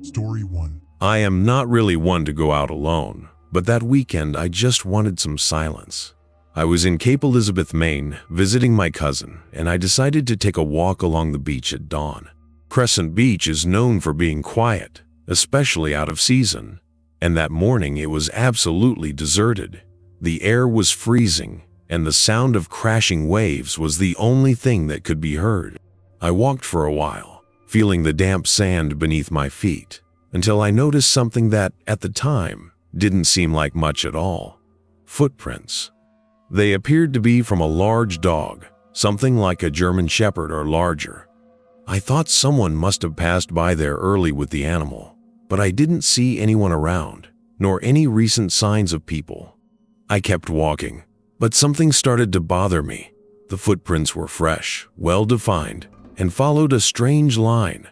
Story 1. I am not really one to go out alone, but that weekend I just wanted some silence. I was in Cape Elizabeth, Maine, visiting my cousin, and I decided to take a walk along the beach at dawn. Crescent Beach is known for being quiet, especially out of season, and that morning it was absolutely deserted. The air was freezing, and the sound of crashing waves was the only thing that could be heard. I walked for a while, feeling the damp sand beneath my feet, until I noticed something that, at the time, didn't seem like much at all. Footprints. They appeared to be from a large dog, something like a German Shepherd or larger. I thought someone must have passed by there early with the animal, but I didn't see anyone around, nor any recent signs of people. I kept walking, but something started to bother me. The footprints were fresh, well-defined, and followed a strange line.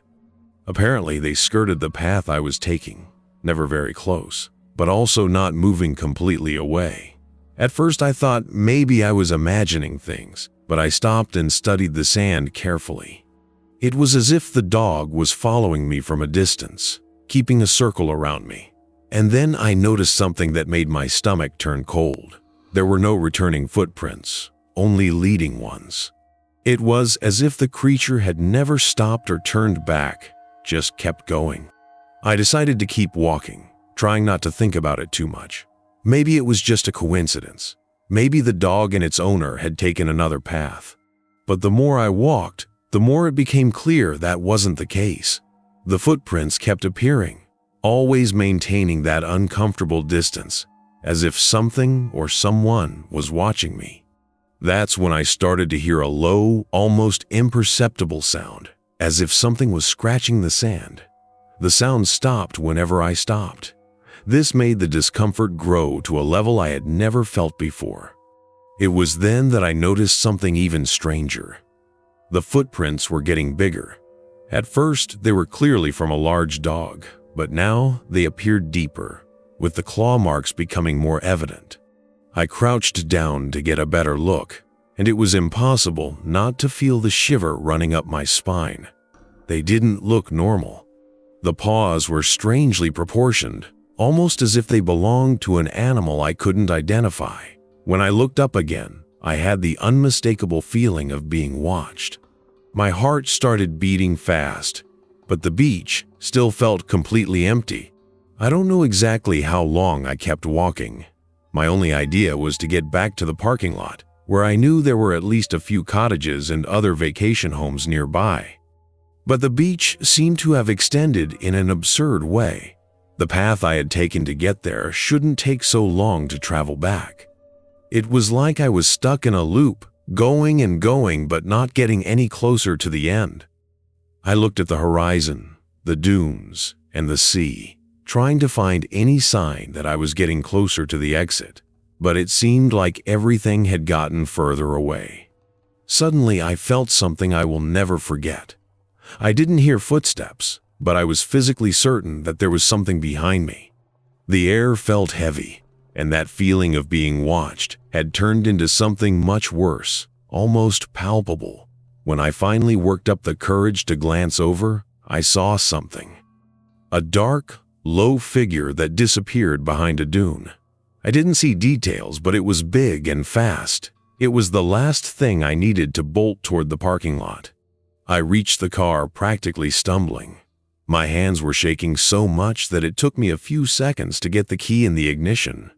Apparently, they skirted the path I was taking, never very close, but also not moving completely away. At first, I thought maybe I was imagining things, but I stopped and studied the sand carefully. It was as if the dog was following me from a distance, keeping a circle around me. And then I noticed something that made my stomach turn cold. There were no returning footprints, only leading ones. It was as if the creature had never stopped or turned back, just kept going. I decided to keep walking, trying not to think about it too much. Maybe it was just a coincidence. Maybe the dog and its owner had taken another path. But the more I walked, the more it became clear that wasn't the case. The footprints kept appearing, always maintaining that uncomfortable distance, as if something or someone was watching me. That's when I started to hear a low, almost imperceptible sound, as if something was scratching the sand. The sound stopped whenever I stopped. This made the discomfort grow to a level I had never felt before. It was then that I noticed something even stranger. The footprints were getting bigger. At first, they were clearly from a large dog, but now they appeared deeper, with the claw marks becoming more evident. I crouched down to get a better look, and it was impossible not to feel the shiver running up my spine. They didn't look normal. The paws were strangely proportioned, almost as if they belonged to an animal I couldn't identify. When I looked up again, I had the unmistakable feeling of being watched. My heart started beating fast, but the beach still felt completely empty. I don't know exactly how long I kept walking. My only idea was to get back to the parking lot, where I knew there were at least a few cottages and other vacation homes nearby. But the beach seemed to have extended in an absurd way. The path I had taken to get there shouldn't take so long to travel back. It was like I was stuck in a loop, going and going but not getting any closer to the end. I looked at the horizon, the dunes, and the sea, trying to find any sign that I was getting closer to the exit, but it seemed like everything had gotten further away. Suddenly, I felt something I will never forget. I didn't hear footsteps, but I was physically certain that there was something behind me. The air felt heavy, and that feeling of being watched had turned into something much worse, almost palpable. When I finally worked up the courage to glance over, I saw something. A dark, low figure that disappeared behind a dune. I didn't see details, but it was big and fast. It was the last thing I needed to bolt toward the parking lot. I reached the car practically stumbling. My hands were shaking so much that it took me a few seconds to get the key in the ignition.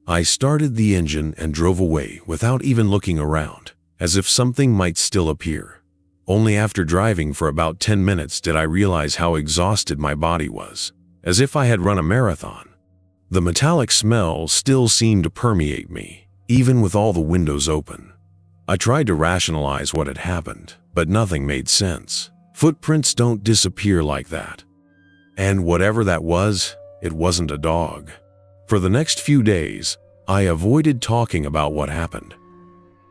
I started the engine and drove away without even looking around, as if something might still appear. Only after driving for about 10 minutes did I realize how exhausted my body was, as if I had run a marathon. The metallic smell still seemed to permeate me, even with all the windows open. I tried to rationalize what had happened, but nothing made sense. Footprints don't disappear like that. And whatever that was, it wasn't a dog. For the next few days, I avoided talking about what happened.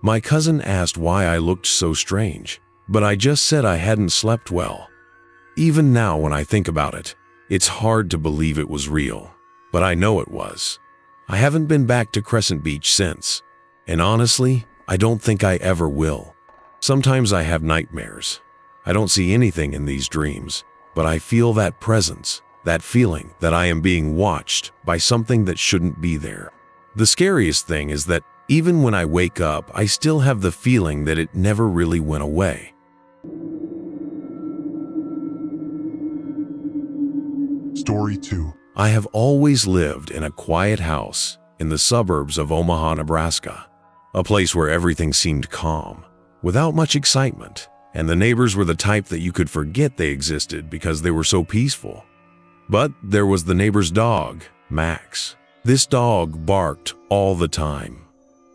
My cousin asked why I looked so strange, but I just said I hadn't slept well. Even now when I think about it, it's hard to believe it was real, but I know it was. I haven't been back to Crescent Beach since, and honestly, I don't think I ever will. Sometimes I have nightmares. I don't see anything in these dreams, but I feel that presence, That feeling that I am being watched by something that shouldn't be there. The scariest thing is that even when I wake up, I still have the feeling that it never really went away. Story 2. I have always lived in a quiet house in the suburbs of Omaha, Nebraska, a place where everything seemed calm, without much excitement, and the neighbors were the type that you could forget they existed because they were so peaceful. But there was the neighbor's dog, Max. This dog barked all the time.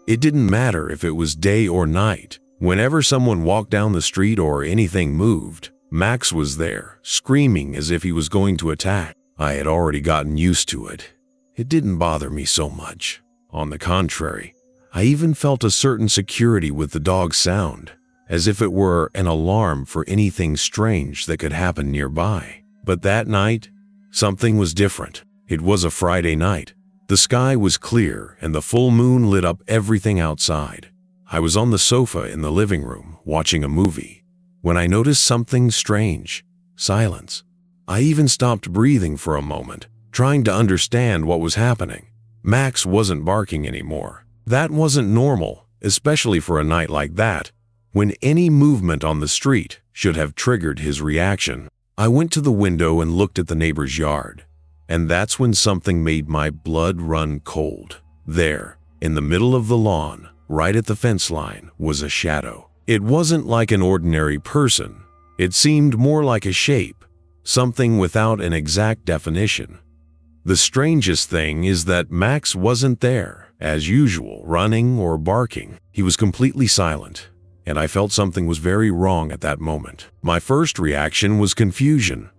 It didn't matter if it was day or night. Whenever someone walked down the street or anything moved, Max was there, screaming as if he was going to attack. I had already gotten used to it. It didn't bother me so much. On the contrary, I even felt a certain security with the dog's sound, as if it were an alarm for anything strange that could happen nearby. But that night, something was different. It was a Friday night. The sky was clear and the full moon lit up everything outside. I was on the sofa in the living room watching a movie when I noticed something strange. Silence. I even stopped breathing for a moment, trying to understand what was happening. Max wasn't barking anymore. That wasn't normal, especially for a night like that, when any movement on the street should have triggered his reaction. I went to the window and looked at the neighbor's yard, and that's when something made my blood run cold. There, in the middle of the lawn, right at the fence line, was a shadow. It wasn't like an ordinary person. It seemed more like a shape, something without an exact definition. The strangest thing is that Max wasn't there, as usual, running or barking. He was completely silent, and I felt something was very wrong at that moment. My first reaction was confusion.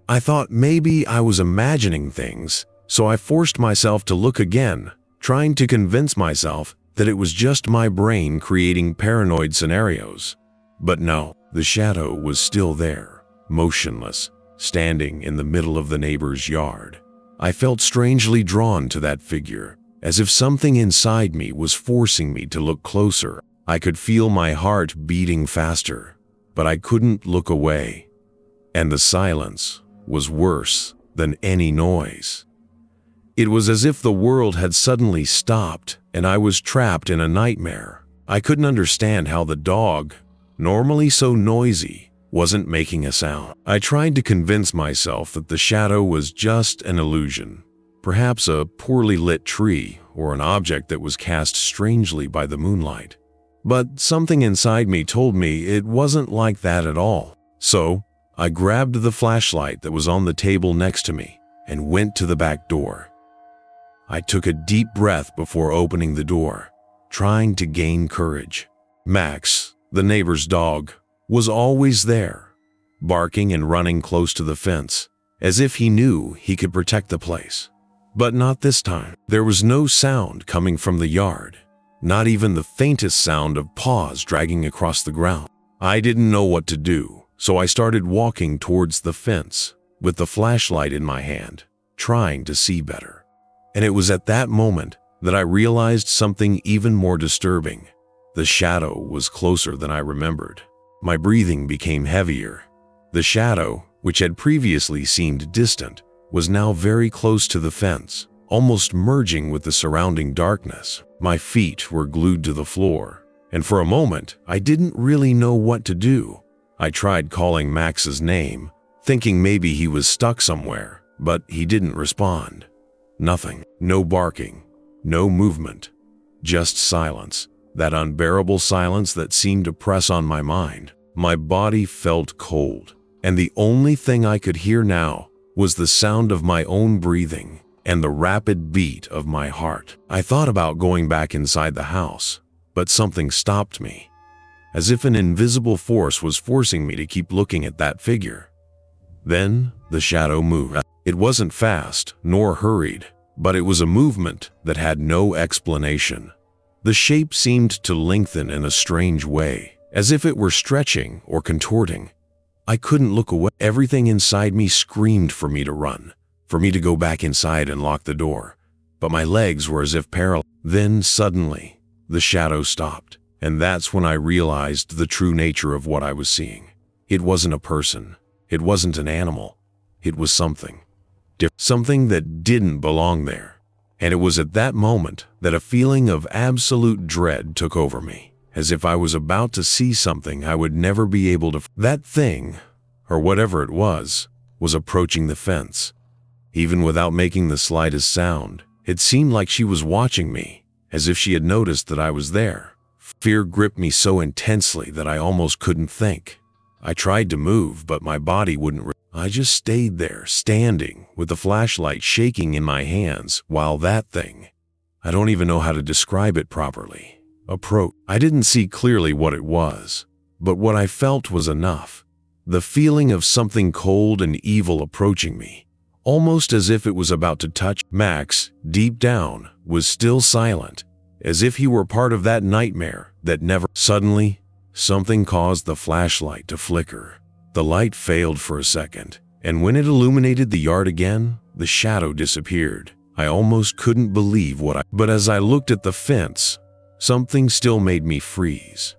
I thought maybe I was imagining things, so I forced myself to look again, trying to convince myself that it was just my brain creating paranoid scenarios. But no, the shadow was still there, motionless, standing in the middle of the neighbor's yard. I felt strangely drawn to that figure, as if something inside me was forcing me to look closer. I could feel my heart beating faster, but I couldn't look away. And the silence was worse than any noise. It was as if the world had suddenly stopped and I was trapped in a nightmare. I couldn't understand how the dog, normally so noisy, wasn't making a sound. I tried to convince myself that the shadow was just an illusion, perhaps a poorly lit tree or an object that was cast strangely by the moonlight. But something inside me told me it wasn't like that at all. So I grabbed the flashlight that was on the table next to me and went to the back door. I took a deep breath before opening the door, trying to gain courage. Max, the neighbor's dog, was always there, barking and running close to the fence, as if he knew he could protect the place. But not this time. There was no sound coming from the yard, not even the faintest sound of paws dragging across the ground. I didn't know what to do, so I started walking towards the fence with the flashlight in my hand, trying to see better. And it was at that moment that I realized something even more disturbing. The shadow was closer than I remembered. My breathing became heavier. The shadow, which had previously seemed distant, was now very close to the fence, almost merging with the surrounding darkness. My feet were glued to the floor, and for a moment, I didn't really know what to do. I tried calling Max's name, thinking maybe he was stuck somewhere, but he didn't respond. Nothing. No barking. No movement. Just silence. That unbearable silence that seemed to press on my mind. My body felt cold, and the only thing I could hear now was the sound of my own breathing and the rapid beat of my heart. I thought about going back inside the house, but something stopped me, as if an invisible force was forcing me to keep looking at that figure. Then the shadow moved. It wasn't fast nor hurried, but it was a movement that had no explanation. The shape seemed to lengthen in a strange way, as if it were stretching or contorting. I couldn't look away. Everything inside me screamed for me to run, for me to go back inside and lock the door, but my legs were as if paralyzed. Then suddenly, the shadow stopped, and that's when I realized the true nature of what I was seeing. It wasn't a person. It wasn't an animal. It was something. something that didn't belong there. And it was at that moment that a feeling of absolute dread took over me, as if I was about to see something I would never be able to. That thing, or whatever it was approaching the fence. Even without making the slightest sound, it seemed like she was watching me, as if she had noticed that I was there. Fear gripped me so intensely that I almost couldn't think. I tried to move, but my body wouldn't. I just stayed there, standing, with the flashlight shaking in my hands, while that thing, I don't even know how to describe it properly, approached. I didn't see clearly what it was, but what I felt was enough. The feeling of something cold and evil approaching me, almost as if it was about to touch. Max, deep down, was still silent, as if he were part of that nightmare that never. Suddenly, something caused the flashlight to flicker. The light failed for a second, and when it illuminated the yard again, the shadow disappeared. I almost couldn't believe But as I looked at the fence, something still made me freeze.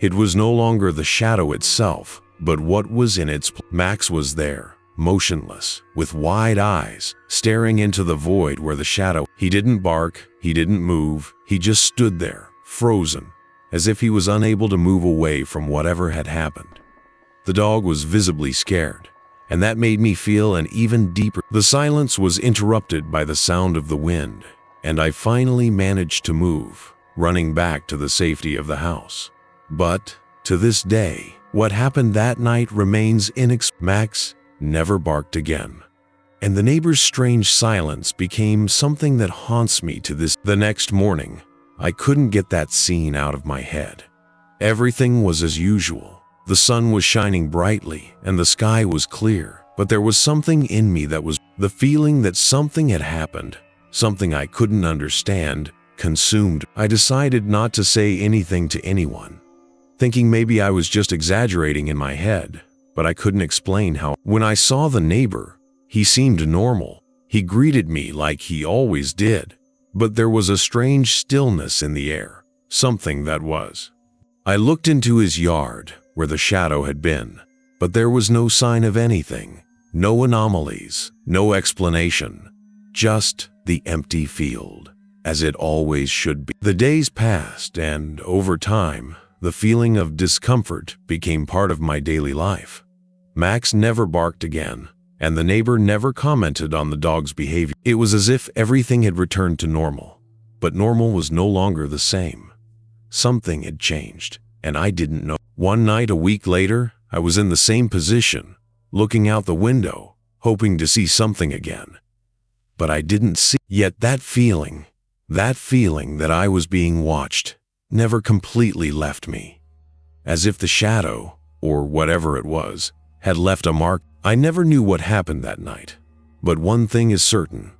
It was no longer the shadow itself, but what was in its place. Max was there, motionless, with wide eyes, staring into the void where the shadow. He didn't bark, he didn't move, he just stood there, frozen, as if he was unable to move away from whatever had happened. The dog was visibly scared, and that made me feel an even deeper. The silence was interrupted by the sound of the wind, and I finally managed to move, running back to the safety of the house. But, to this day, what happened that night remains inexplicable. Max never barked again, and the neighbor's strange silence became something that haunts me to this. The next morning, I couldn't get that scene out of my head. Everything was as usual. The sun was shining brightly and the sky was clear, but there was something in me that was. The feeling that something had happened, something I couldn't understand, consumed. I decided not to say anything to anyone, thinking maybe I was just exaggerating in my head, but I couldn't explain how. When I saw the neighbor, he seemed normal. He greeted me like he always did, but there was a strange stillness in the air, something that was. I looked into his yard, where the shadow had been, but there was no sign of anything, no anomalies, no explanation, just the empty field, as it always should be. The days passed, and over time, the feeling of discomfort became part of my daily life. Max never barked again, and the neighbor never commented on the dog's behavior. It was as if everything had returned to normal, but normal was no longer the same. Something had changed, and I didn't know. One night a week later, I was in the same position, looking out the window, hoping to see something again. But I didn't see. Yet that feeling that I was being watched, never completely left me. As if the shadow, or whatever it was, had left a mark. I never knew what happened that night, but one thing is certain.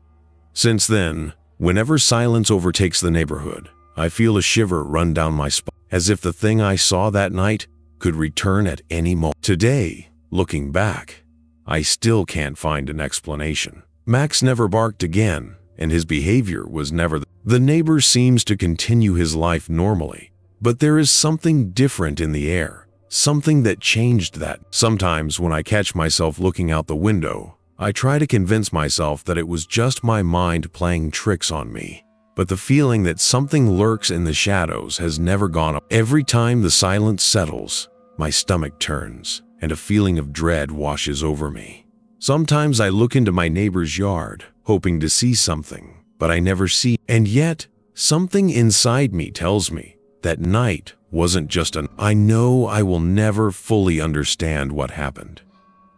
Since then, whenever silence overtakes the neighborhood, I feel a shiver run down my spine, as if the thing I saw that night could return at any moment. Today, looking back, I still can't find an explanation. Max never barked again, and his behavior was never. The neighbor seems to continue his life normally, but there is something different in the air, something that changed that. Sometimes when I catch myself looking out the window, I try to convince myself that it was just my mind playing tricks on me. But the feeling that something lurks in the shadows has never gone up. Every time the silence settles, my stomach turns, and a feeling of dread washes over me. Sometimes I look into my neighbor's yard, hoping to see something, but I never see. And yet, something inside me tells me that night wasn't just an. I know I will never fully understand what happened.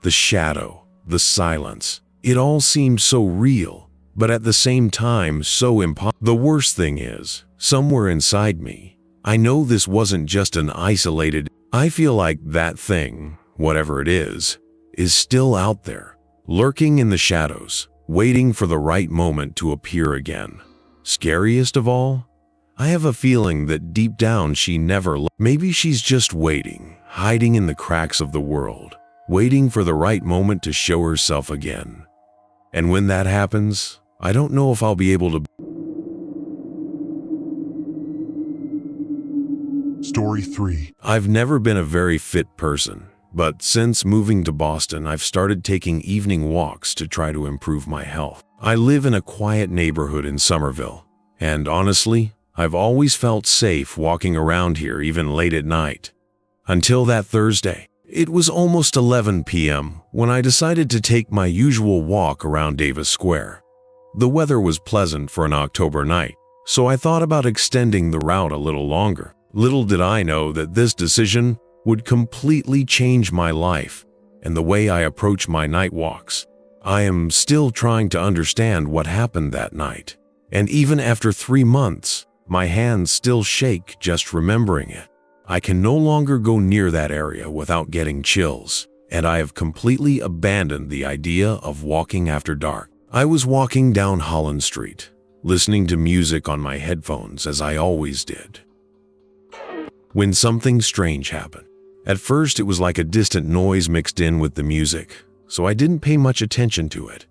The shadow, the silence, it all seemed so real, but at the same time so impossible. The worst thing is, somewhere inside me, I know this wasn't just an isolated. I feel like that thing, whatever it is still out there, lurking in the shadows, waiting for the right moment to appear again. Scariest of all, I have a feeling that deep down she never. Maybe she's just waiting, hiding in the cracks of the world, waiting for the right moment to show herself again. And when that happens, I don't know if I'll be able to. Story 3. I've never been a very fit person, But since moving to Boston, I've started taking evening walks to try to improve my health. I live in a quiet neighborhood in Somerville, and honestly, I've always felt safe walking around here even late at night. Until that Thursday. It was almost 11 p.m. when I decided to take my usual walk around Davis Square. The weather was pleasant for an October night, so I thought about extending the route a little longer. Little did I know that this decision would completely change my life and the way I approach my night walks. I am still trying to understand what happened that night, and even after 3 months, my hands still shake just remembering it. I can no longer go near that area without getting chills, and I have completely abandoned the idea of walking after dark. I was walking down Holland Street, listening to music on my headphones as I always did, when something strange happened. At first, it was like a distant noise mixed in with the music, so I didn't pay much attention to it.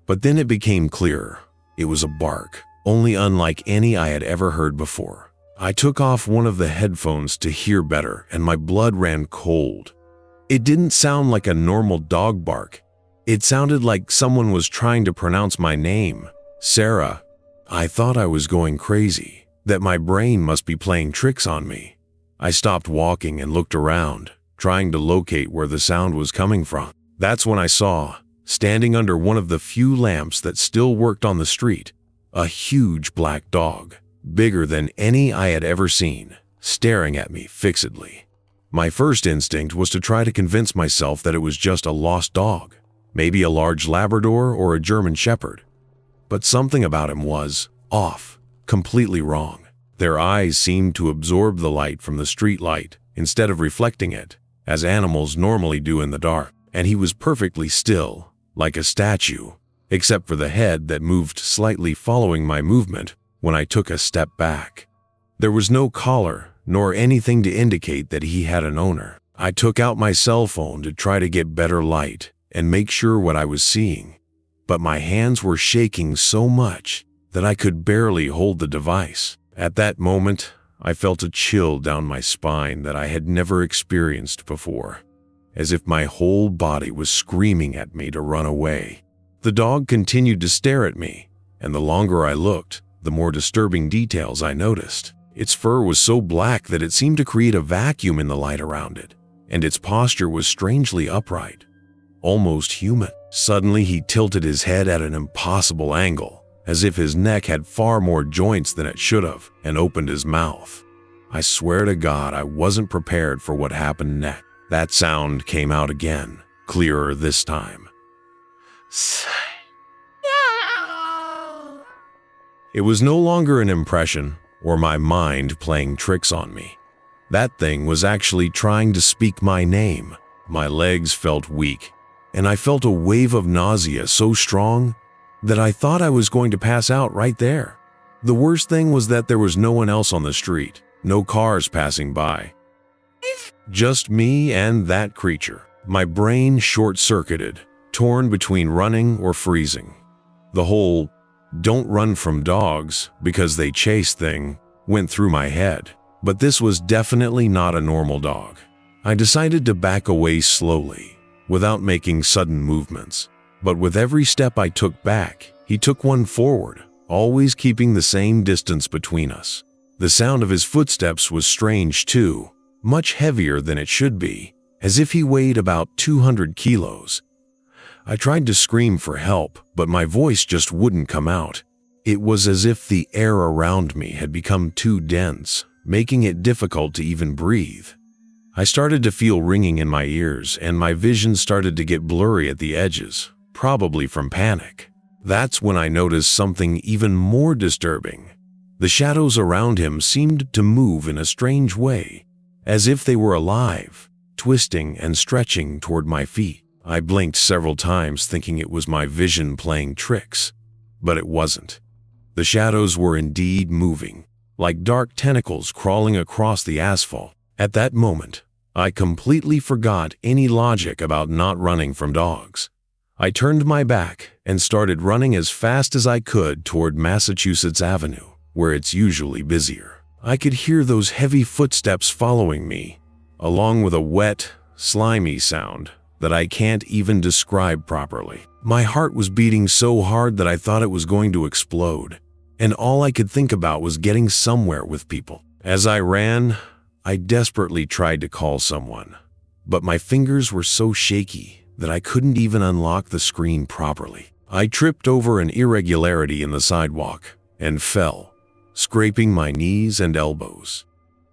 But then it became clearer. It was a bark, only unlike any I had ever heard before. I took off one of the headphones to hear better, and my blood ran cold. It didn't sound like a normal dog bark. It sounded like someone was trying to pronounce my name, Sarah. I thought I was going crazy, that my brain must be playing tricks on me. I stopped walking and looked around, trying to locate where the sound was coming from. That's when I saw, standing under one of the few lamps that still worked on the street, a huge black dog, bigger than any I had ever seen, staring at me fixedly. My first instinct was to try to convince myself that it was just a lost dog, maybe a large Labrador or a German Shepherd. But something about him was off, completely wrong. Their eyes seemed to absorb the light from the street light instead of reflecting it, as animals normally do in the dark. And he was perfectly still, like a statue, except for the head that moved slightly following my movement when I took a step back. There was no collar nor anything to indicate that he had an owner. I took out my cell phone to try to get better light and make sure what I was seeing, but my hands were shaking so much that I could barely hold the device. At that moment, I felt a chill down my spine that I had never experienced before, as if my whole body was screaming at me to run away. The dog continued to stare at me, and the longer I looked, the more disturbing details I noticed. Its fur was so black that it seemed to create a vacuum in the light around it, and its posture was strangely upright, almost human. Suddenly, he tilted his head at an impossible angle, as if his neck had far more joints than it should have, and opened his mouth. I swear to God, I wasn't prepared for what happened next. That sound came out again, clearer this time. It was no longer an impression or my mind playing tricks on me. That thing was actually trying to speak my name. My legs felt weak, and I felt a wave of nausea so strong that I thought I was going to pass out right there. The worst thing was that there was no one else on the street, no cars passing by. Just me and that creature. My brain short-circuited, torn between running or freezing. The whole "don't run from dogs because they chase" thing went through my head, but this was definitely not a normal dog. I decided to back away slowly, without making sudden movements. But with every step I took back, he took one forward, always keeping the same distance between us. The sound of his footsteps was strange too, much heavier than it should be, as if he weighed about 200 kilos. I tried to scream for help, but my voice just wouldn't come out. It was as if the air around me had become too dense, making it difficult to even breathe. I started to feel ringing in my ears, and my vision started to get blurry at the edges, probably from panic. That's when I noticed something even more disturbing. The shadows around him seemed to move in a strange way, as if they were alive, twisting and stretching toward my feet. I blinked several times thinking it was my vision playing tricks, but it wasn't. The shadows were indeed moving, like dark tentacles crawling across the asphalt. At that moment, I completely forgot any logic about not running from dogs. I turned my back and started running as fast as I could toward Massachusetts Avenue, where it's usually busier. I could hear those heavy footsteps following me, along with a wet, slimy sound that I can't even describe properly. My heart was beating so hard that I thought it was going to explode, and all I could think about was getting somewhere with people. As I ran, I desperately tried to call someone, but my fingers were so shaky that I couldn't even unlock the screen properly. I tripped over an irregularity in the sidewalk and fell, scraping my knees and elbows.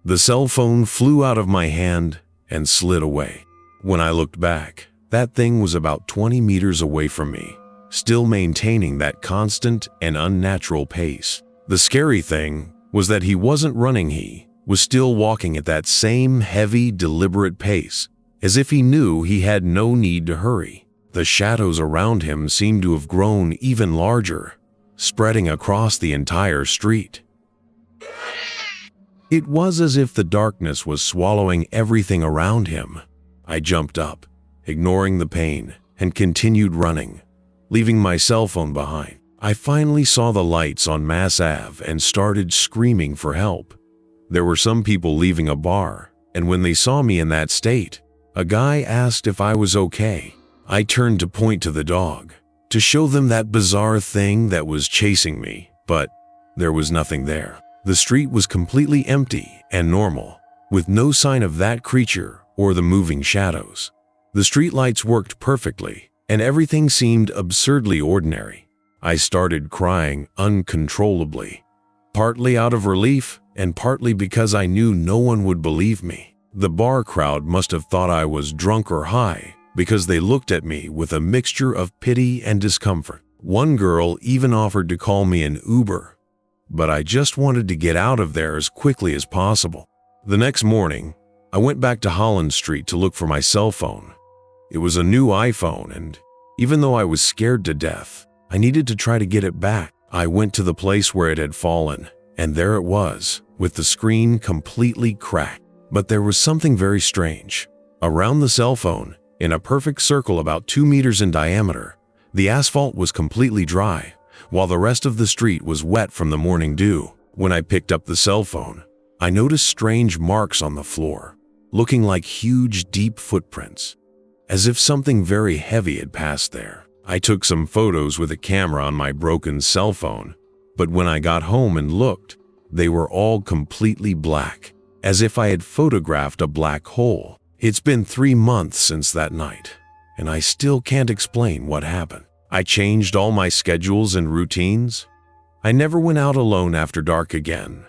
The cell phone flew out of my hand and slid away. When I looked back, that thing was about 20 meters away from me, still maintaining that constant and unnatural pace. The scary thing was that he wasn't running, he was still walking at that same heavy, deliberate pace, as if he knew he had no need to hurry. The shadows around him seemed to have grown even larger, spreading across the entire street. It was as if the darkness was swallowing everything around him. I jumped up, ignoring the pain, and continued running, leaving my cell phone behind. I finally saw the lights on Mass Ave and started screaming for help. There were some people leaving a bar, and when they saw me in that state, a guy asked if I was okay. I turned to point to the dog, to show them that bizarre thing that was chasing me, but there was nothing there. The street was completely empty and normal, with no sign of that creature or the moving shadows. The streetlights worked perfectly, and everything seemed absurdly ordinary. I started crying uncontrollably, partly out of relief and partly because I knew no one would believe me. The bar crowd must have thought I was drunk or high because they looked at me with a mixture of pity and discomfort. One girl even offered to call me an Uber, but I just wanted to get out of there as quickly as possible. The next morning, I went back to Holland Street to look for my cell phone. It was a new iPhone, and even though I was scared to death, I needed to try to get it back. I went to the place where it had fallen, and there it was, with the screen completely cracked. But there was something very strange. Around the cell phone, in a perfect circle about 2 meters in diameter, the asphalt was completely dry, while the rest of the street was wet from the morning dew. When I picked up the cell phone, I noticed strange marks on the floor, looking like huge, deep footprints, as if something very heavy had passed there. I took some photos with a camera on my broken cell phone, but when I got home and looked, they were all completely black, as if I had photographed a black hole. It's been 3 months since that night, and I still can't explain what happened. I changed all my schedules and routines. I never went out alone after dark again,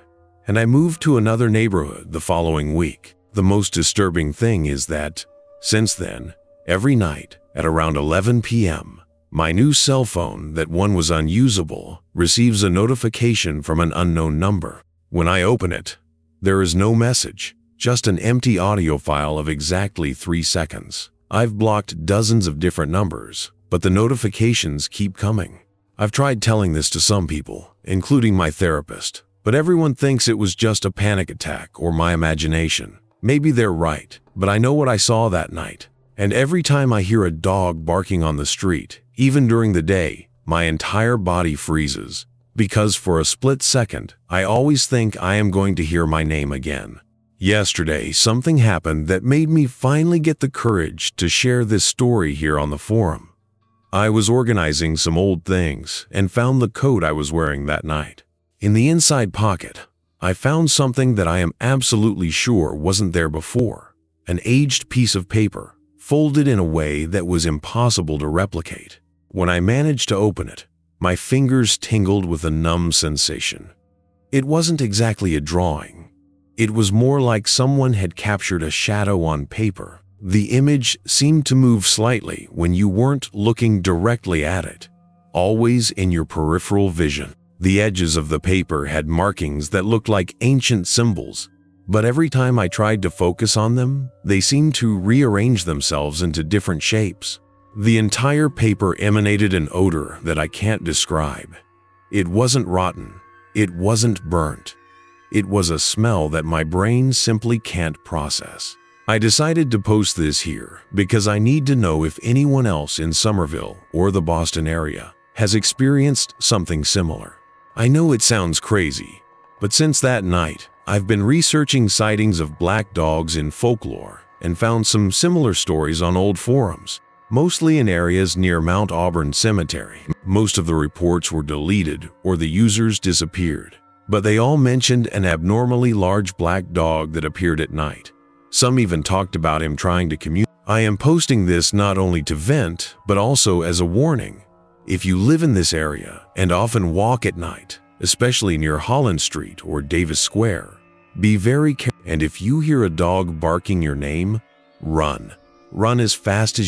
and I moved to another neighborhood the following week. The most disturbing thing is that, since then, every night at around 11 p.m., my new cell phone that one was unusable receives a notification from an unknown number. When I open it, there is no message, just an empty audio file of exactly 3 seconds. I've blocked dozens of different numbers, but the notifications keep coming. I've tried telling this to some people, including my therapist, but everyone thinks it was just a panic attack or my imagination. Maybe they're right, but I know what I saw that night. And every time I hear a dog barking on the street, even during the day, my entire body freezes, because for a split second, I always think I am going to hear my name again. Yesterday, something happened that made me finally get the courage to share this story here on the forum. I was organizing some old things and found the coat I was wearing that night. In the inside pocket, I found something that I am absolutely sure wasn't there before, an aged piece of paper, folded in a way that was impossible to replicate. When I managed to open it, my fingers tingled with a numb sensation. It wasn't exactly a drawing. It was more like someone had captured a shadow on paper. The image seemed to move slightly when you weren't looking directly at it, always in your peripheral vision. The edges of the paper had markings that looked like ancient symbols, but every time I tried to focus on them, they seemed to rearrange themselves into different shapes. The entire paper emanated an odor that I can't describe. It wasn't rotten. It wasn't burnt. It was a smell that my brain simply can't process. I decided to post this here because I need to know if anyone else in Somerville or the Boston area has experienced something similar. I know it sounds crazy, but since that night, I've been researching sightings of black dogs in folklore and found some similar stories on old forums, mostly in areas near Mount Auburn Cemetery. Most of the reports were deleted or the users disappeared, but they all mentioned an abnormally large black dog that appeared at night. Some even talked about him trying to communicate. I am posting this not only to vent, but also as a warning. If you live in this area and often walk at night, especially near Holland Street or Davis Square, be very careful. And if you hear a dog barking your name, run. Run as fast as you